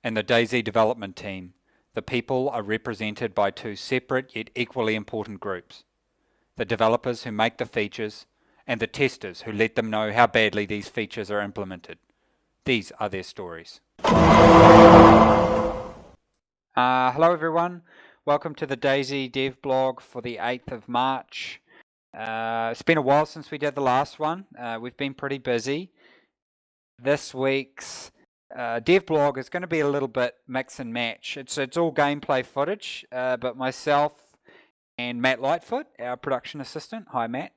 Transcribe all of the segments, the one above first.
and the DayZ development team, the people are represented by two separate yet equally important groups: the developers who make the features and the testers who let them know how badly these features are implemented. These are their stories. Hello everyone, welcome to the DayZ dev blog for the 8th of March. It's been a while since we did the last one. We've been pretty busy. This week's dev blog is going to be a little bit mix and match. It's all gameplay footage, but myself and Matt Lightfoot, our production assistant. Hi, Matt.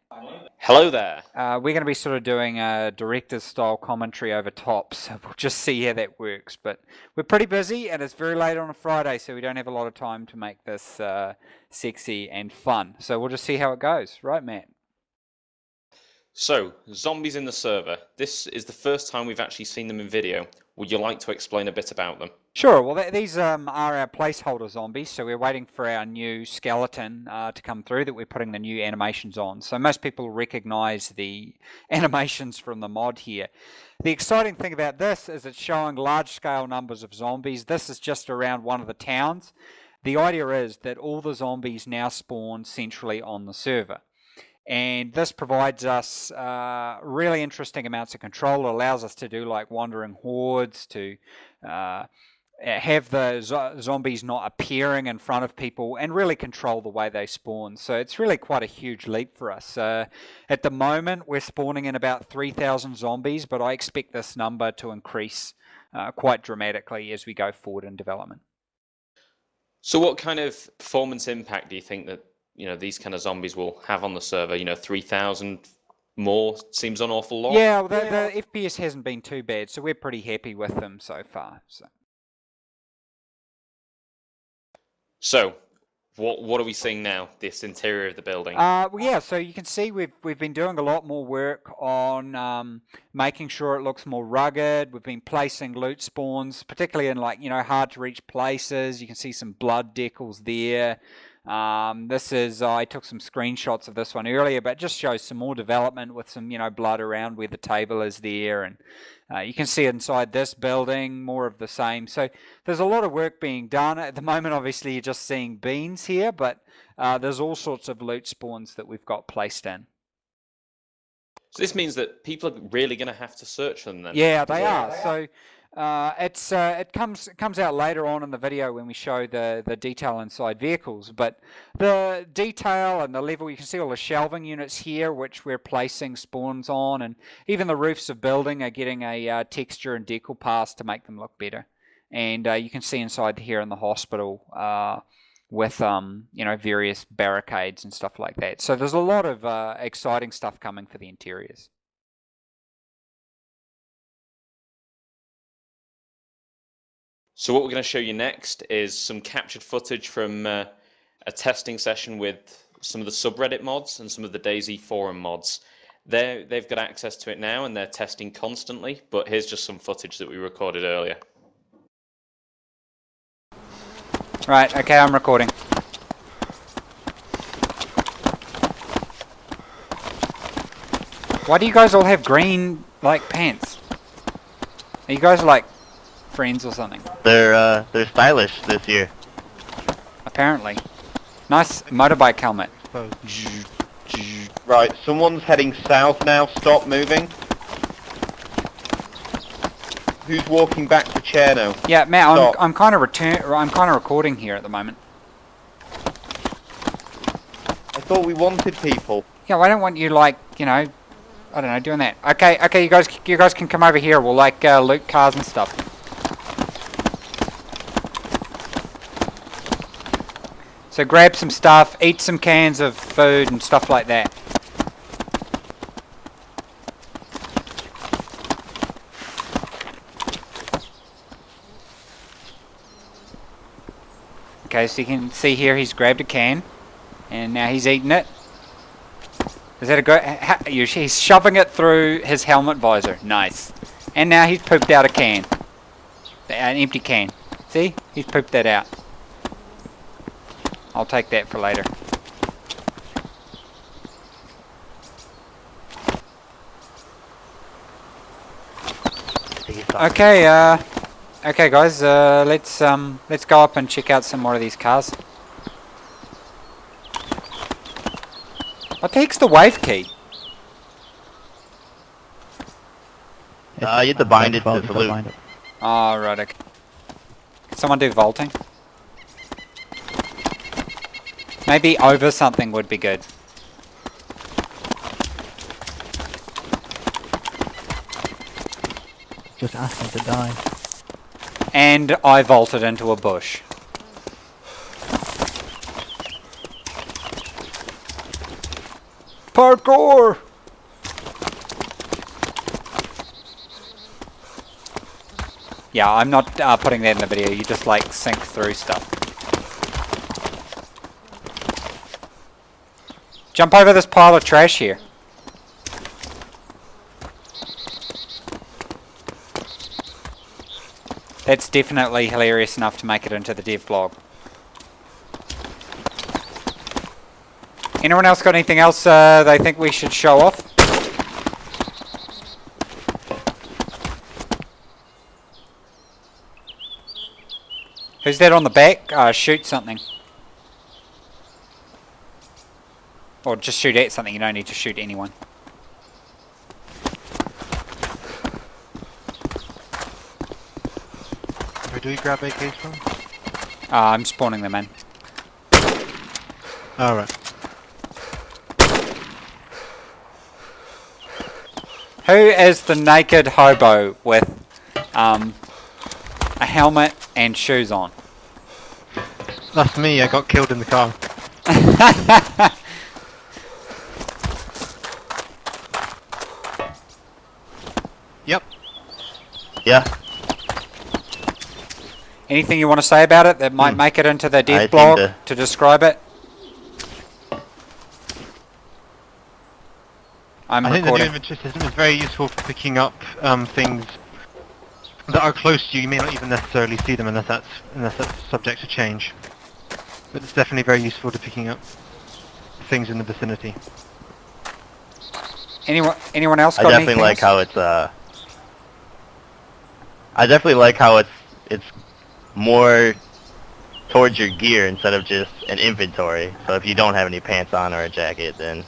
Hello there. We're going to be sort of doing a director's style commentary over top, so we'll just see how that works. But we're pretty busy, and it's very late on a Friday, so we don't have a lot of time to make this sexy and fun. So we'll just see how it goes. Right, Matt? So, zombies in the server. This is the first time we've actually seen them in video. Would you like to explain a bit about them? Sure. Well, these are our placeholder zombies, so we're waiting for our new skeleton to come through that we're putting the new animations on. So most people recognize the animations from the mod here. The exciting thing about this is it's showing large-scale numbers of zombies. This is just around one of the towns. The idea is that all the zombies now spawn centrally on the server. And this provides us really interesting amounts of control. It allows us to do like wandering hordes, to have the zombies not appearing in front of people, and really control the way they spawn. So it's really quite a huge leap for us. At the moment, we're spawning in about 3,000 zombies, but I expect this number to increase quite dramatically as we go forward in development. So what kind of performance impact do you think that these kind of zombies will have on the server? 3,000 more seems an awful lot. Yeah, the FPS hasn't been too bad, so we're pretty happy with them so far. So what are we seeing now? This interior of the building. Well, yeah. So you can see we've been doing a lot more work on making sure it looks more rugged. We've been placing loot spawns, particularly in hard to reach places. You can see some blood decals there. This is, I took some screenshots of this one earlier, but it just shows some more development with some, blood around where the table is there. And you can see inside this building, more of the same. So there's a lot of work being done. At the moment, obviously, you're just seeing beans here, but there's all sorts of loot spawns that we've got placed in. So this means that people are really going to have to search for them then? Yeah, they are. So it comes out later on in the video when we show the detail inside vehicles, but the detail and the level, you can see all the shelving units here which we're placing spawns on, and even the roofs of building are getting a texture and decal pass to make them look better. And you can see inside here in the hospital with various barricades and stuff like that. So there's a lot of exciting stuff coming for the interiors. So what we're going to show you next is some captured footage from a testing session with some of the subreddit mods and some of the DayZ forum mods. They've got access to it now and they're testing constantly, but here's just some footage that we recorded earlier. Right, okay, I'm recording. Why do you guys all have green, pants? Are you guys, friends or something? They're stylish this year. Apparently. Nice motorbike helmet. Right, someone's heading south now. Stop moving. Who's walking back to Cherno? Yeah, Matt, I'm kind of recording here at the moment. I thought we wanted people. Yeah, well, I don't want you I don't know, doing that. Okay, you guys can come over here. We'll loot cars and stuff. So grab some stuff, eat some cans of food and stuff like that. Okay, so you can see here he's grabbed a can, and now he's eating it. Is that a good? He's shoving it through his helmet visor. Nice. And now he's pooped out a can, an empty can. See, he's pooped that out. I'll take that for later. Okay, Okay, guys. Let's go up and check out some more of these cars. What the heck's the wave key? You have to bind it to salute. Oh, right. Okay. Can someone do vaulting? Maybe over something would be good. Just ask him to die. And I vaulted into a bush. Parkour! Yeah, I'm not putting that in the video. You just like sink through stuff. Jump over this pile of trash here. That's definitely hilarious enough to make it into the dev blog. Anyone else got anything else they think we should show off? Who's that on the back? Shoot something. Or just shoot at something, you don't need to shoot anyone. Where do we grab AKs from? I'm spawning them in. Alright. Who is the naked hobo with a helmet and shoes on? That's me, I got killed in the car. Yep. Yeah. Anything you want to say about it that might make it into the dev I blog think to describe it? I'm I think the new recording. inventory system is very useful for picking up things that are close to you. You may not even necessarily see them unless that's subject to change. But it's definitely very useful to picking up things in the vicinity. Anyone else I got definitely anything like else? how it's I definitely like how it's more towards your gear instead of just an inventory. So if you don't have any pants on or a jacket, then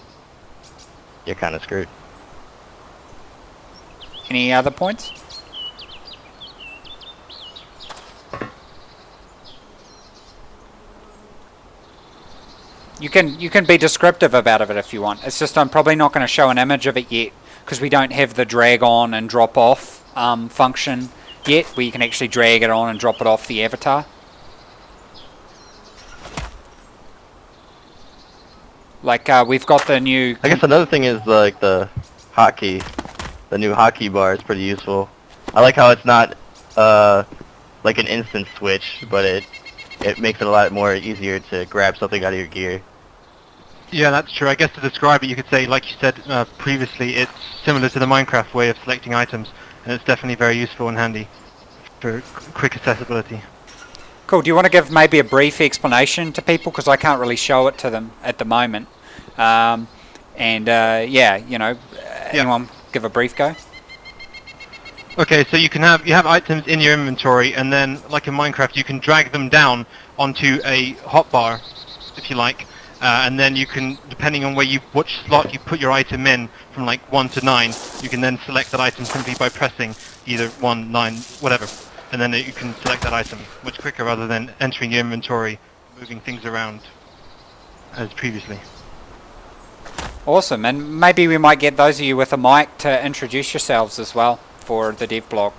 you're kind of screwed. Any other points? You can be descriptive about it if you want. It's just I'm probably not going to show an image of it yet because we don't have the drag on and drop off function yet, where you can actually drag it on and drop it off the avatar. Like we've got the new. I guess another thing is like the hotkey. The new hotkey bar is pretty useful. I like how it's not like an instant switch, but it makes it a lot more easier to grab something out of your gear. Yeah, that's true. I guess to describe it, you could say, like you said previously, it's similar to the Minecraft way of selecting items, and it's definitely very useful and handy for quick accessibility. Cool. Do you want to give maybe a brief explanation to people, because I can't really show it to them at the moment? Yeah, you know, anyone give a brief go? Okay, so you have items in your inventory, and then, like in Minecraft, you can drag them down onto a hotbar, if you like, and then you can, depending on which slot you put your item in, from like 1 to 9, you can then select that item simply by pressing either 1, 9, whatever, and then you can select that item much quicker rather than entering your inventory, moving things around as previously. Awesome. And maybe we might get those of you with a mic to introduce yourselves as well for the dev blog.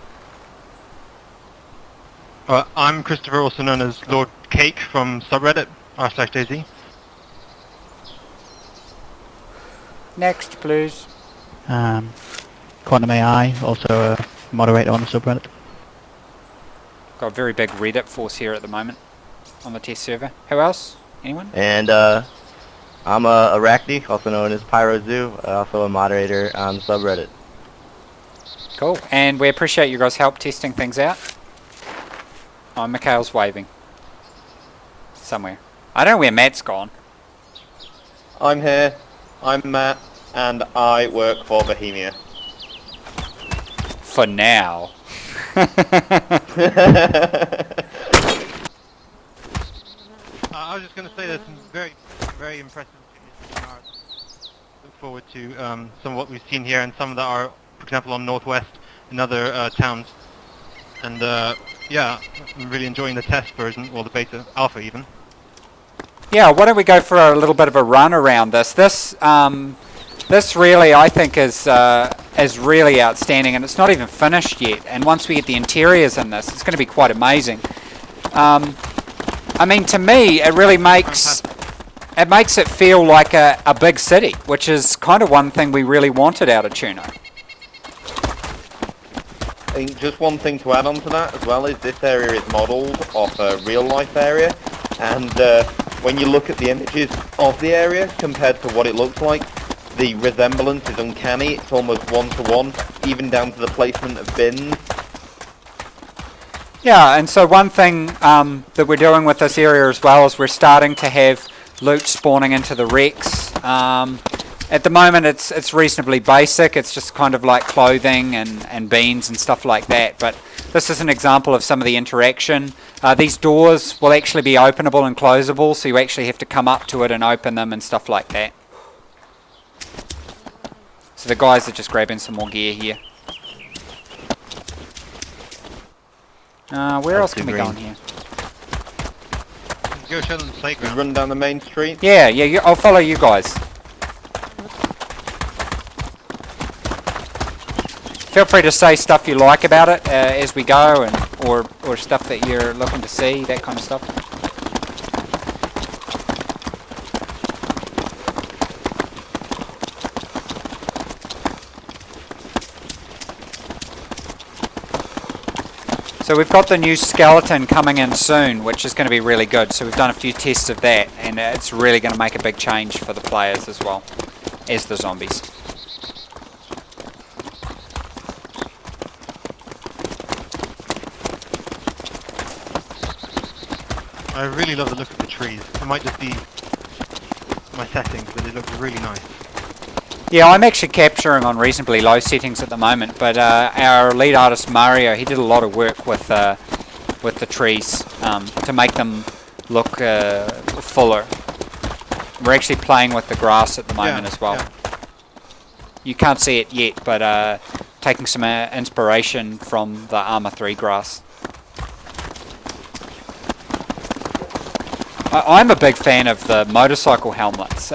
I'm Christopher, also known as Lord Cake from subreddit r/DayZ. Next, please. Quantum AI, also a moderator on the subreddit. Got a very big Reddit force here at the moment on the test server. Who else? Anyone? And I'm Arachne, also known as PyroZoo, also a moderator on the subreddit. Cool. And we appreciate you guys' help testing things out. Oh, Mikhail's waving. Somewhere. I don't know where Matt's gone. I'm here. I'm Matt, and I work for Bohemia. For now. I was just going to say there's some very, very impressive images in ours. Look forward to some of what we've seen here and some that are, for example, on Northwest and other towns. And yeah, I'm really enjoying the test version, or the beta alpha even. Yeah, why don't we go for a little bit of a run around this? This really, I think, is really outstanding, and it's not even finished yet. And once we get the interiors in this, it's going to be quite amazing. I mean, to me, it really makes it feel like a big city, which is kind of one thing we really wanted out of Tuno. I think just one thing to add on to that as well is this area is modelled off a real-life area, and when you look at the images of the area compared to what it looks like, the resemblance is uncanny. It's almost one-to-one, even down to the placement of bins. Yeah, and so one thing that we're doing with this area as well is we're starting to have loot spawning into the wrecks. At the moment it's reasonably basic, it's just kind of like clothing and beans and stuff like that, but this is an example of some of the interaction. These doors will actually be openable and closable, so you actually have to come up to it and open them and stuff like that. So the guys are just grabbing some more gear here. Where else can we go on here? Go show them the playground. Run down the main street. Yeah, I'll follow you guys. Feel free to say stuff you like about it as we go, and or stuff that you're looking to see, that kind of stuff. So we've got the new skeleton coming in soon, which is going to be really good. So we've done a few tests of that, and it's really going to make a big change for the players as well as the zombies. I really love the look of the trees. It might just be my settings, but they look really nice. Yeah, I'm actually capturing on reasonably low settings at the moment, but our lead artist Mario, he did a lot of work with the trees to make them look fuller. We're actually playing with the grass at the moment as well. Yeah. You can't see it yet, but taking some inspiration from the Arma 3 grass. I'm a big fan of the motorcycle helmets.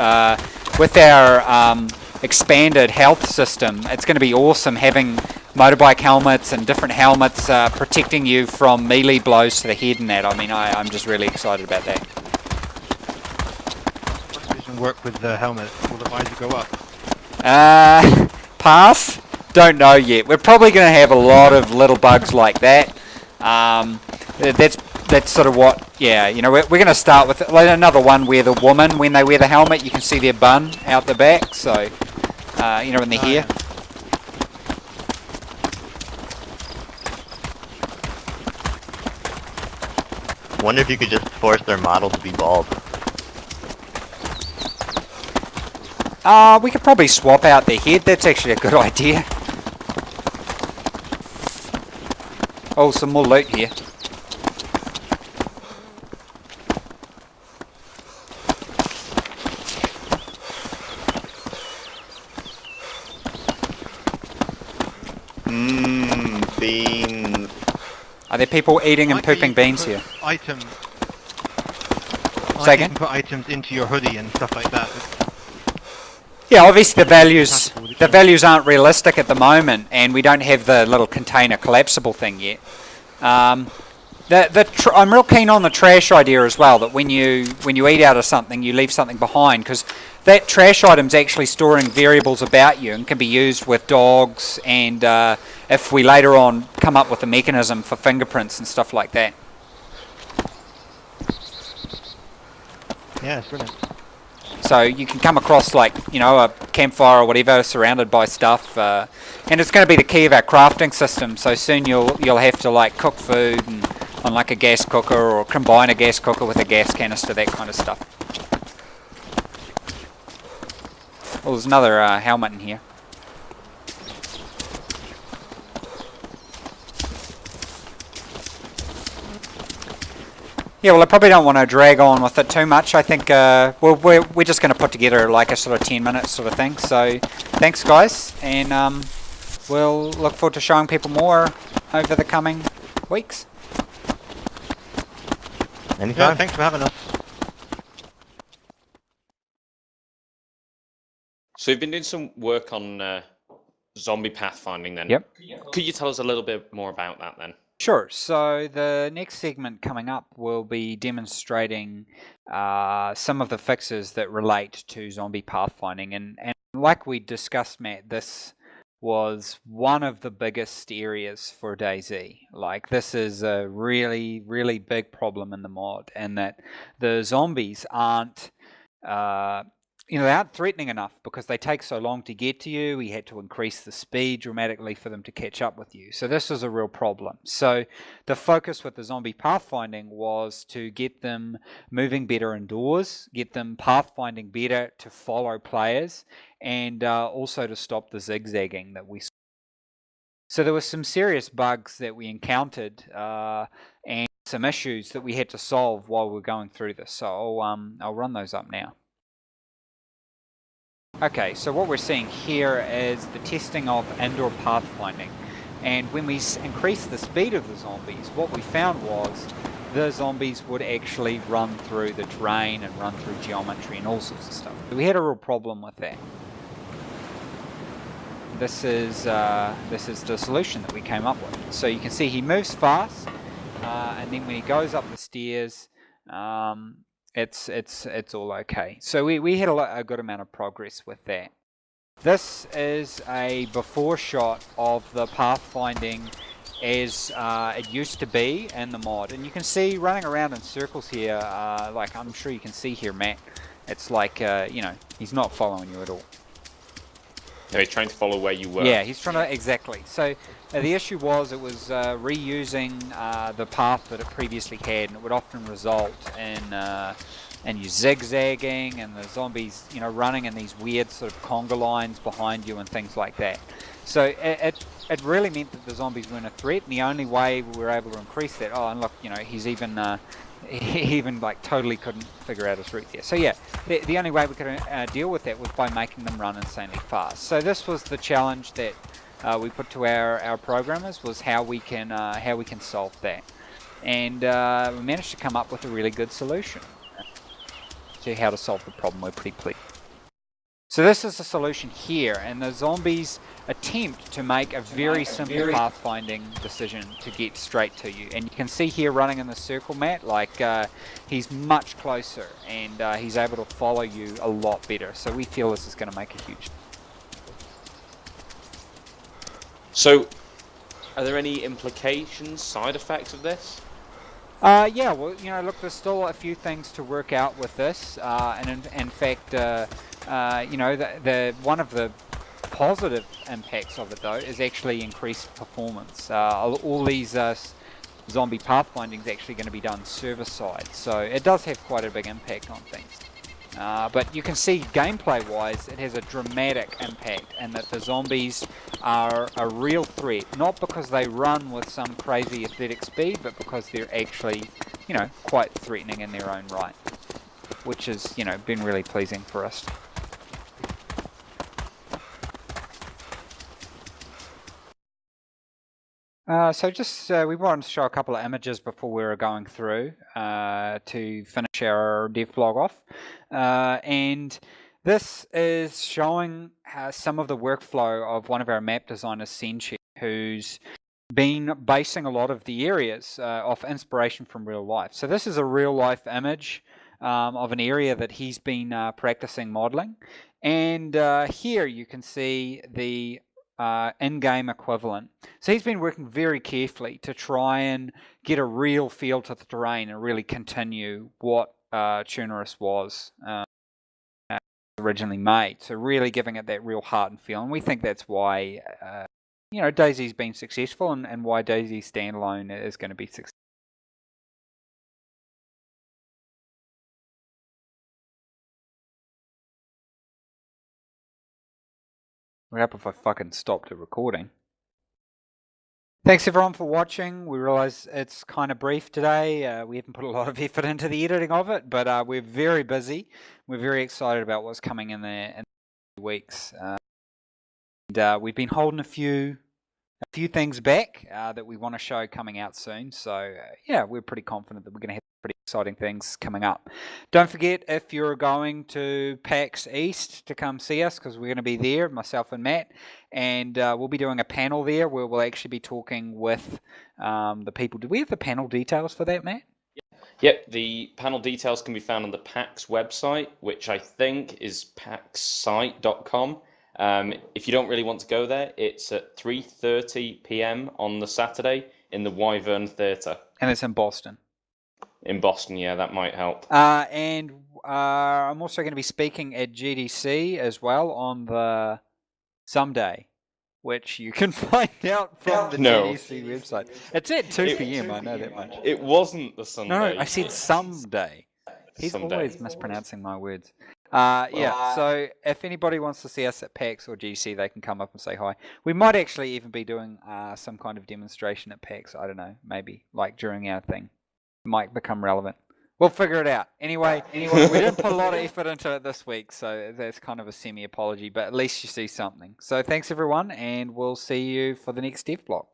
With our expanded health system, it's going to be awesome having motorbike helmets and different helmets protecting you from melee blows to the head and that. I mean, I'm just really excited about that. What does it work with the helmet? Will the visor go up? Pass? Don't know yet. We're probably going to have a lot of little bugs like that. That's sort of what, yeah, you know, we're going to start with another one where the woman, when they wear the helmet, you can see their bun out the back, so, you know, in the hair. Wonder if you could just force their model to be bald. We could probably swap out their head, that's actually a good idea. Oh, some more loot here. Beans. Are there people eating and pooping beans here? Items. Say again? You can put items into your hoodie and stuff like that. Yeah, obviously the values aren't realistic at the moment, and we don't have the little container collapsible thing yet. I'm real keen on the trash idea as well. That when you eat out of something, you leave something behind, because that trash item's actually storing variables about you and can be used with dogs, and if we later on come up with a mechanism for fingerprints and stuff like that. Yeah, it's brilliant. So you can come across, like, you know, a campfire or whatever, surrounded by stuff, and it's going to be the key of our crafting system. So soon you'll have to, like, cook food and, on like a gas cooker, or combine a gas cooker with a gas canister, that kind of stuff. Oh, there's another helmet in here. Yeah, well, I probably don't want to drag on with it too much. I think we're just going to put together like a sort of 10-minute sort of thing. So thanks, guys, and we'll look forward to showing people more over the coming weeks. Anytime. Yeah, thanks for having us. So we've been doing some work on zombie pathfinding then. Yep. Could you tell us a little bit more about that then? Sure. So the next segment coming up will be demonstrating some of the fixes that relate to zombie pathfinding. And like we discussed, Matt, this was one of the biggest areas for DayZ. Like, this is a really, really big problem in the mod, and that the zombies aren't they aren't threatening enough because they take so long to get to you. We had to increase the speed dramatically for them to catch up with you. So this was a real problem. So the focus with the zombie pathfinding was to get them moving better indoors, get them pathfinding better to follow players, and also to stop the zigzagging that we saw. So there were some serious bugs that we encountered and some issues that we had to solve while we were going through this. So I'll run those up now. Okay, so what we're seeing here is the testing of indoor pathfinding, and when we increased the speed of the zombies, what we found was the zombies would actually run through the terrain and run through geometry and all sorts of stuff. We had a real problem with that. This is the solution that we came up with. So you can see he moves fast, and then when he goes up the stairs, it's all okay. So we had a good amount of progress with that. This is a before shot of the pathfinding as it used to be in the mod, and you can see running around in circles here, like I'm sure you can see here, Matt. It's like he's not following you at all. No, he's trying to follow where you were. Yeah, he's trying to, exactly. So the issue was it was reusing the path that it previously had, and it would often result in you zigzagging and the zombies, running in these weird sort of conga lines behind you and things like that. So it really meant that the zombies weren't a threat, and the only way we were able to increase that, and look, he's even he even like totally couldn't figure out his route there. So yeah, the only way we could deal with that was by making them run insanely fast. So this was the challenge that we put to our programmers, was how we can solve that, and we managed to come up with a really good solution to how to solve the problem. We're pretty pleased. So this is the solution here, and the zombies attempt to make a very simple pathfinding decision to get straight to you. And you can see here running in the circle, Matt, like he's much closer, and he's able to follow you a lot better. So we feel this is going to make a huge... So, are there any implications, side effects of this? Yeah, well, look, there's still a few things to work out with this, and in fact, the one of the positive impacts of it, though, is actually increased performance. All these zombie pathfinding is actually going to be done server-side, so it does have quite a big impact on things. But you can see gameplay-wise, it has a dramatic impact, and that the zombies are a real threat, not because they run with some crazy athletic speed, but because they're actually, quite threatening in their own right, which has, been really pleasing for us. So just we wanted to show a couple of images before we were going through to finish our devlog off, and this is showing some of the workflow of one of our map designers, Senchi, who's been basing a lot of the areas off inspiration from real life. So this is a real life image of an area that he's been practicing modeling, and here you can see the in-game equivalent. So he's been working very carefully to try and get a real feel to the terrain and really continue what Tunerus was originally made. So really giving it that real heart and feel, and we think that's why DayZ's been successful, and why DayZ standalone is going to be successful. What happened if I fucking stopped the recording? Thanks everyone for watching. We realise it's kind of brief today. We haven't put a lot of effort into the editing of it, but we're very busy. We're very excited about what's coming in the weeks. And we've been holding a few things back that we want to show coming out soon. So yeah, we're pretty confident that we're going to have pretty exciting things coming up. Don't forget, if you're going to PAX East, to come see us, because we're going to be there, myself and Matt, and we'll be doing a panel there where we'll actually be talking with the people. Did we have the panel details for that, Matt? Yep, the panel details can be found on the PAX website, which I think is paxsite.com. If you don't really want to go there, it's at 3:30 p.m. on the Saturday in the Wyvern Theatre. And it's in Boston. In Boston, yeah, that might help. And I'm also going to be speaking at GDC as well on the someday, which you can find out from the GDC website. It's at 2 p.m. I know that much. It wasn't the Sunday. No, I said someday. He's always mispronouncing my words. Yeah, so if anybody wants to see us at PAX or GC, they can come up and say hi. We might actually even be doing some kind of demonstration at PAX. I don't know, maybe like during our thing. It might become relevant. We'll figure it out. Anyway, we didn't put a lot of effort into it this week, so that's kind of a semi-apology, but at least you see something. So thanks everyone, and we'll see you for the next Dev Block.